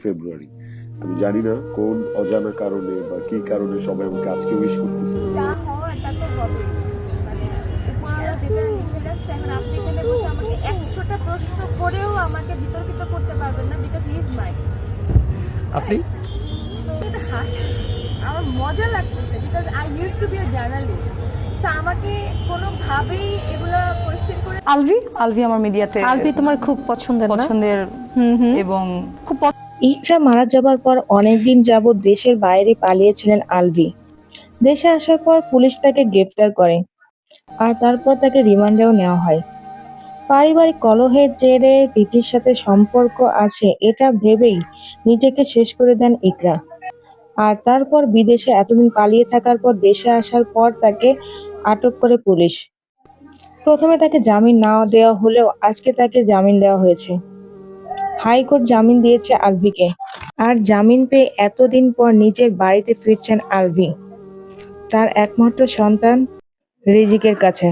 ফেব্রুয়ারি। আমি জানি না কোন অজানা কারণে বা কি কারণে সবাই আমাকে আজকে উইশ করতেছে। যা হওয়ার তা তো হবেই। মানে উপরওয়ালা যেটা লিখে রাখছে, এখন আপনি এখানে বসে আমাকে 100টা প্রশ্ন করেও আমাকে বিতর্কিত করতে পারবেন না, বিকজ হি ইজ মাই। আপনি সেটা হাসতেছি, আমার মজা লাগতেছে, because I use to be a journalist. So আমাকে কোনোভাবেই এগুলা কোয়েশ্চেন করে আলভি আমার মিডিয়াতে আলভি তোমার খুব পছন্দের না? পছন্দের এবং খুব ইকরা মারা যাবার পর অনেকদিন যাবৎ দেশের বাইরে পালিয়েছিলেন আলভি। দেশে আসার পর পুলিশ তাকে গ্রেফতার করে আর তারপর তাকে রিমান্ডেও নেওয়া হয়। পারিবারিক কলহের জেরে প্রীতির সাথে সম্পর্ক আছে এটা ভেবেই নিজেকে শেষ করে দেন ইকরা। আর তারপর বিদেশে এতদিন পালিয়ে থাকার পর দেশে আসার পর তাকে আটক করে পুলিশ। প্রথমে তাকে জামিন না দেওয়া হলেও আজকে তাকে জামিন দেওয়া হয়েছে। হাইকোর্ট জামিন দিয়েছে আলভিকে। আর জামিন পেয়ে এতদিন পর নিজের বাড়িতে ফিরছেন আলভি, তার একমাত্র সন্তান রিজিকের কাছে।